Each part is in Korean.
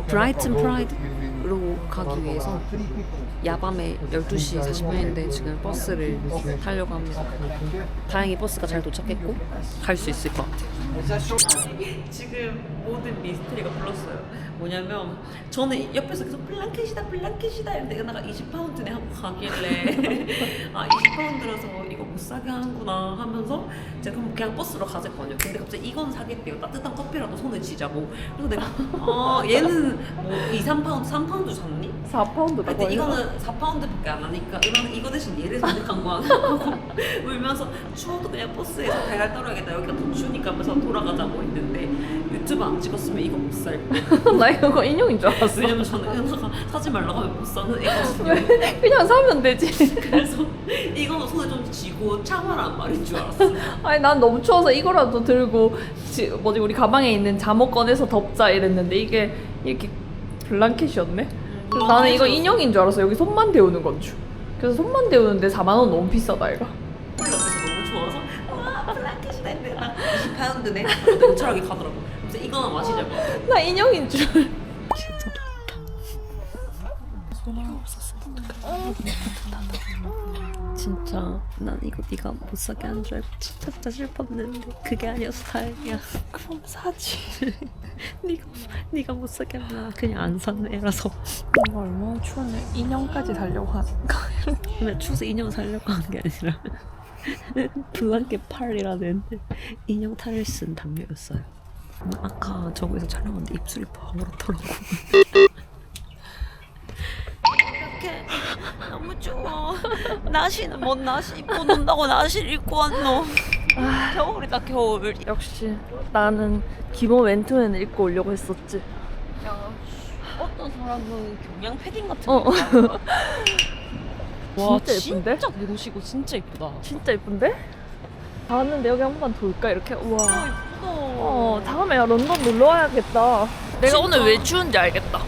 브라이튼 프라이드로 가기 위해서 야밤에 12시 40분인데 지금 버스를 타려고 합니다. 다행히 버스가 잘 도착했고 갈 수 있을 것 같아요. 지금 모든 미스터리가 불렀어요. 뭐냐면 저는 옆에서 계속 블랑켓이다 했는데 은하가 20파운드네 하고 가길래 아 20파운드라서 이거 못 사게 하는구나 하면서 제가 그냥 버스로 가졌거든요. 근데 갑자기 이건 사겠대요. 따뜻한 커피라도 손에 쥐자고. 그래서 내가 얘는 뭐 2, 3파운드, 3파운드 샀니? 4파운드다. 근데 이거는 4파운드밖에 안 하니까 은하는 이거 대신 얘를 선택한 거야. 하고 울면서 추워도 그냥 버스에서 달달 떨어야겠다. 여기가 더 추우니까 하면서 돌아가자고 했는데 유튜브 안 찍었으면 이거 못 살 거야. 나 이거 인형인 줄 알았어. 왜냐면 저는 은하가 사지 말라고 하면 못 사는 애거든요. 그냥 사면 되지. 그래서 이거는 손에 좀 쥐고 참아란 말인 줄 알았어. 아니 난 너무 추워서 이거라도 들고 우리 가방에 있는 잠옷 꺼내서 덮자 이랬는데 이게 이렇게 블랑켓이었네. 그래서 나는 이거 인형인 줄 알았어. 여기 손만 데우는 건 줄. 그래서 손만 데우는데 4만 원 너무 비싸다 이거. 옆에서 너무 좋아서 와 블랑켓이다 했는데 나 20파운드네 하고 냉철하게 가더라고. 그래서 이거는 마시자고. 나 인형인 줄. 진짜 소나 없었으면 진짜 난 이거 네가 못 사게 하는 줄 알고 진짜 슬펐는데 그게 아니어서 다행이야. 그럼 사지. 네가 못 사게 하면 그냥 안 사는 애라서. 이거 얼마나 추웠네. 인형까지 살려고 하니까. 근데 추워서 인형 살려고 한 게 아니라 블랑켓 팔이라는 인형 탈을 쓴 담요였어요. 아까 저기서 촬영하는데 입술이 버무렇더라고. 이렇게 너무 추워. 나시는 뭔 나시 입고 논다고 나시를 입고 왔노. 겨울이다 겨울. 역시 나는 기본 맨투맨을 입고 오려고 했었지. 야, 어떤 사람은 경량 패딩 같은 어. 거. 와 진짜 예쁜데? 진짜 대도시고 진짜 예쁘다. 진짜 예쁜데? 다 왔는데 여기 한 번만 돌까 이렇게. 우와. 예쁘다. 다음에 런던 놀러 와야겠다. 내가 진짜? 오늘 왜 추운지 알겠다.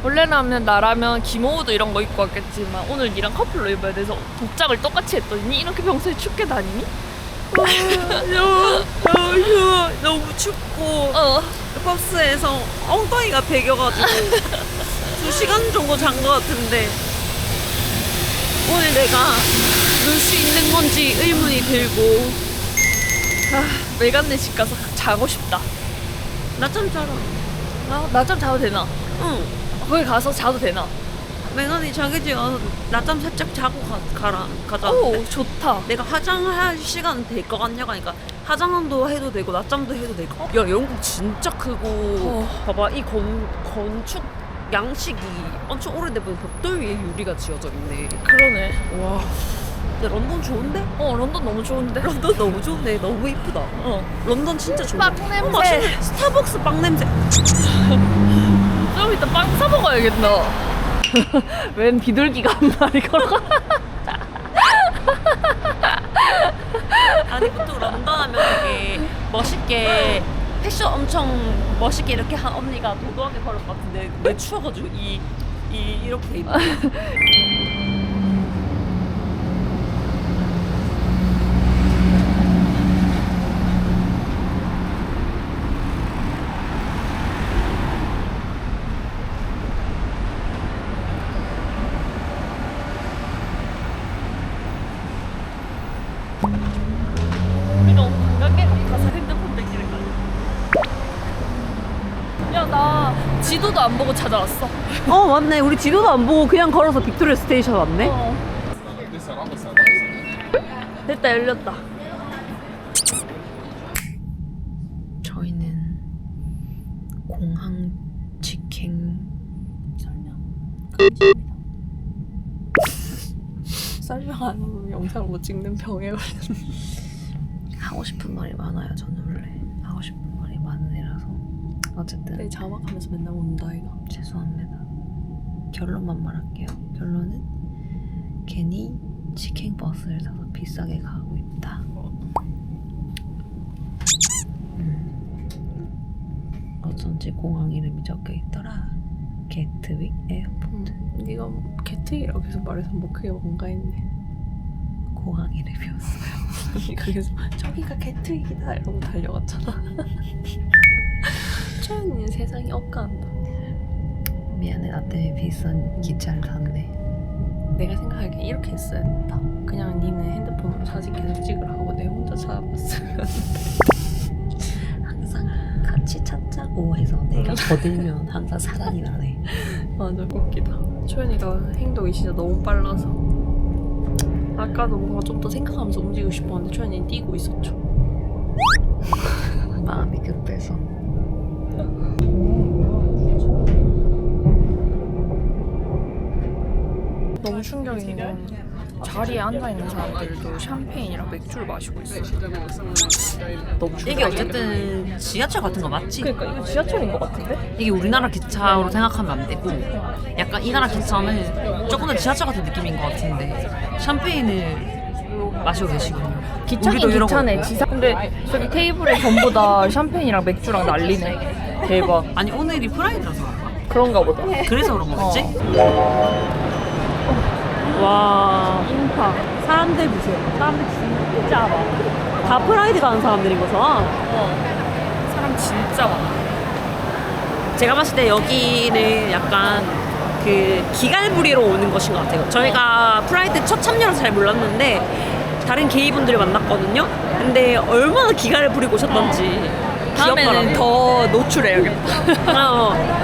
원래라면 나라면 기모우도 이런 거 입고 왔겠지만 오늘 니랑 커플로 입어야 돼서 복장을 똑같이 했더니 이렇게 평소에 춥게 다니니? 너무 춥고 버스에서 엉덩이가 베겨가지고 2시간 정도 잔 것 같은데 오늘 내가 놀 수 있는 건지 의문이 들고 외갓네 집 가서 자고 싶다. 낮잠 자러. 낮잠 자도 되나? 응. 거기 가서 자도 되나? 맹언니 자기 집 가서 낮잠 살짝 자고 가자. 오 좋다. 내가 화장할 시간 될 것 같냐고 하니까 화장도 해도 되고 낮잠도 해도 되고. 야 영국 진짜 크고 봐봐 이 건축 양식이 엄청 오래돼 보면 벽돌 위에 유리가 지어져 있네. 그러네. 와 근데 런던 좋은데? 런던 너무 좋은데? 런던 너무 좋은데 너무 이쁘다. 런던 진짜 좋은데. 빵 냄새. 맛있네. 스타벅스 빵 냄새. 좀 이따 빵 사 먹어야겠다. 웬 비둘기가 한 마리 걸어가. 아니 보통 런던 하면 되게 멋있게 패션 엄청 멋있게 이렇게 한 언니가 도도하게 걸을 것 같은데 왜 추워가지고 이렇게 돼 있네. 우리가 가게 가서 핸드폰 뺏기를 가자. 야, 나 지도도 안 보고 찾아왔어. 맞네. 우리 지도도 안 보고 그냥 걸어서 빅토리아 스테이션 왔네. 됐다, 열렸다. 저희는 공항 직행 설명 안 하면 영상 못 찍는 병에 걸렸네. 하고 싶은 말이 많아요. 저는 원래 하고 싶은 말이 많은 애라서 어쨌든 내 자막하면서 맨날 운다 이거. 죄송합니다. 결론만 말할게요. 결론은 괜히 직행 버스를 타서 비싸게 가고 있다. 어쩐지 공항 이름이 적혀 있더라. 게트윅 에어포트. 네가 개특이라고 계속 말해서 뭐 그게 뭔가 했네. 공항 이름이었어요. 그래서 저기가 개특이다 이러고 달려갔잖아. 초연이는 세상이 억까한다. 미안해, 나 때문에 비싼 기차를 탔네. 내가 생각하기엔 이렇게 했어야 된다. 그냥 니는 핸드폰으로 사진 계속 찍으라고 내 혼자 찾아봤으면. 항상 같이 찾자고 해서 내가 거들면 항상 사단이 나네. 맞아, 웃기다. 초연이가 행동이 진짜 너무 빨라서 아까도 뭔가 좀 더 생각하면서 움직이고 싶었는데 초연이는 뛰고 있었죠. 마음이 급해서. 너무 충격인 건 자리에 앉아있는 사람들도 샴페인이랑 맥주를 마시고 있어요. 너무 이게 어쨌든 지하철 같은 거 맞지? 그러니까 이거 지하철인 것 같은데? 이게 우리나라 기차로 생각하면 안 되고 약간 이 나라 기차는 조금 더 지하철 같은 느낌인 것 같은데 샴페인을 마시고 계시군요. 기차긴 우리도 기차네. 지사. 근데 저기 테이블에 전부 다 샴페인이랑 맥주랑 난리네. 대박. 아니 오늘이 프라이드라서 그런가 보다. 그래서 그런 거겠지? 와, 인파. 사람들 보세요. 사람들 진짜 많아. 다 프라이드 가는 사람들인 거잖아. 사람 진짜 많아. 제가 봤을 때 여기는 약간 그 기갈부리로 오는 것인 것 같아요. 저희가 프라이드 첫 참여라서 잘 몰랐는데 다른 게이분들을 만났거든요. 근데 얼마나 기갈을 부리고 오셨던지 다음에는 더 노출해야겠다.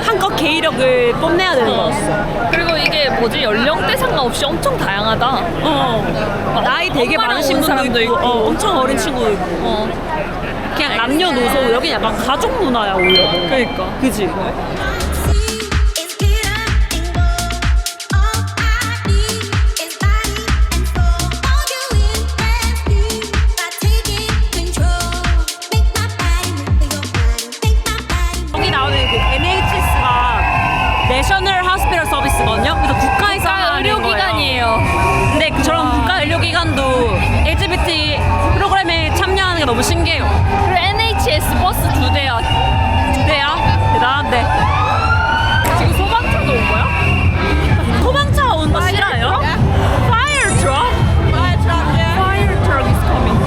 한껏 게이력을 뽐내야 되는 것 같았어. 그리고 이게 뭐지, 연령대 상관없이 엄청 다양하다. 나이 되게 엄마랑 많으신 온 분도 사람도 있고 있고. 엄청 어린 친구도 있고 그냥 남녀노소 여기 약간 가족 문화야 오히려. 그러니까. 그지? 여기 나오는 그 NHS가 내셔널 하스피럴 서비스거든요. 그래서 국가에서 하는 의료기관이에요. 거예요. 근데 저런 국가 의료기관도 LGBT 프로그램에 참여하는 게 너무 신기해요. 그리고 NHS 버스 2대야. 대야 대단한데. 지금 소방차도 온 거야? 소방차 온 거 싫어요? Fire truck? Fire truck is coming.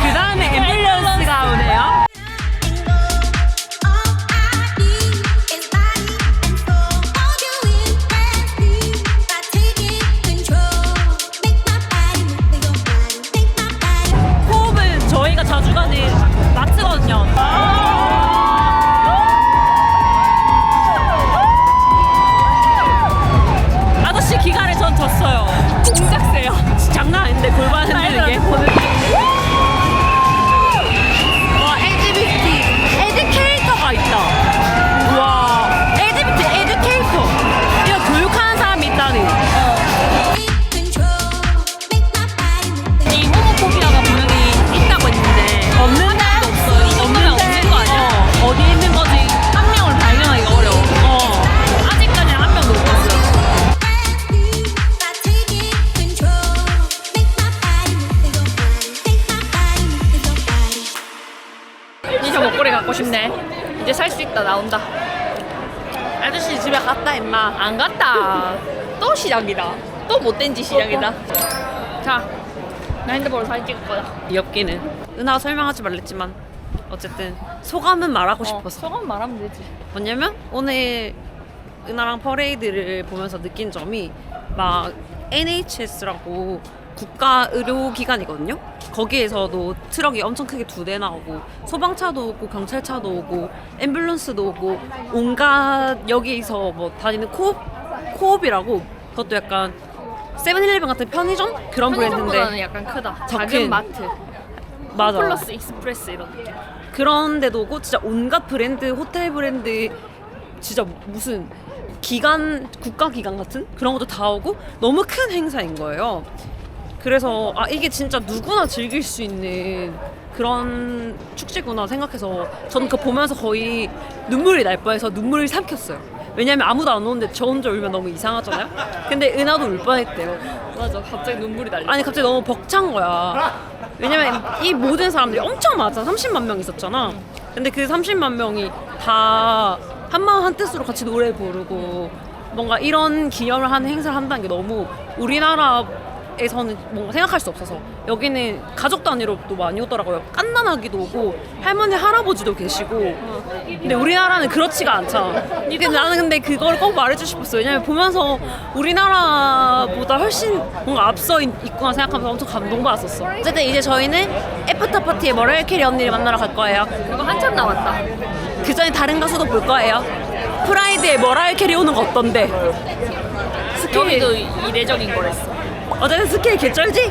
그 다음에 앰뷸런스가 오네요. 코업은 저희가 자주 가는 마트거든요. 아저씨 기가를 전 졌어요. 공작새요. 장난 아닌데 골반 흔드는 게. 와, LGBT 에듀케이터가 있다. 와, LGBT 에듀케이터. 이거 교육하는 사람이 있다니. 이 호모포비아가 분명히 있다고 했는데 없는 사람도 없어. 이 정도면 없는 거 아니야? 어디에 있는 거지? 한 명을 발견하기가 어려워. 아직까지는 한 명도 못 봤어요. 이 저 목걸이 갖고 싶네. 이제 살 수 있다. 나온다. 아저씨 집에 갔다 임마. 안 갔다. 또 시작이다. 또 못된 짓 시작이다. 자, 나 핸드폰으로 사진 찍을 거야. 귀엽기는. 은하가 설명하지 말랬지만 어쨌든 소감은 말하고 싶어서. 소감 말하면 되지. 뭐냐면 오늘 은하랑 퍼레이드를 보면서 느낀 점이 막 NHS라고 국가 의료기관이거든요. 거기에서도 트럭이 엄청 크게 2대 나오고 소방차도 오고 경찰차도 오고 앰뷸런스도 오고 온갖 여기서 뭐 다니는 코옵이라고 그것도 약간 세븐일레븐 같은 편의점 그런 편의점보다는 브랜드인데 약간 크다. 더 작은 큰. 마트. 맞아. 플러스 익스프레스 이런 느낌. 그런 데도 오고 진짜 온갖 브랜드 호텔 브랜드 진짜 무슨 기관 국가기관 같은 그런 것도 다 오고 너무 큰 행사인 거예요. 그래서 아 이게 진짜 누구나 즐길 수 있는 그런 축제구나 생각해서 저는 그거 보면서 거의 눈물이 날 뻔해서 눈물을 삼켰어요. 왜냐면 아무도 안 오는데 저 혼자 울면 너무 이상하잖아요. 근데 은하도 울 뻔했대요. 맞아. 갑자기 눈물이 날려. 아니 갑자기 너무 벅찬 거야. 왜냐면 이 모든 사람들이 엄청 많잖아. 30만 명 있었잖아. 근데 그 30만 명이 다 한마음 한뜻으로 같이 노래 부르고 뭔가 이런 기념을 하는 행사를 한다는 게 너무 우리나라의 한국에서는 뭔가 생각할 수 없어서 여기는 가족 단위로 또 많이 오더라고요. 깐난아기도 오고 할머니 할아버지도 계시고. 근데 우리나라는 그렇지가 않잖아. 근데 나는 근데 그걸 꼭 말해주고 싶었어. 왜냐면 보면서 우리나라보다 훨씬 뭔가 앞서 있구나 생각하면서 엄청 감동받았었어. 어쨌든 이제 저희는 애프터 파티에 머라이어 캐리 언니를 만나러 갈 거예요. 그거 한참 남았다. 그 전에 다른 가수도 볼 거예요. 프라이드에 머라이어 캐리 오는 거 어떤데? 여기도 이례적인 거랬어. 어쨌든 스케일 개쩔지?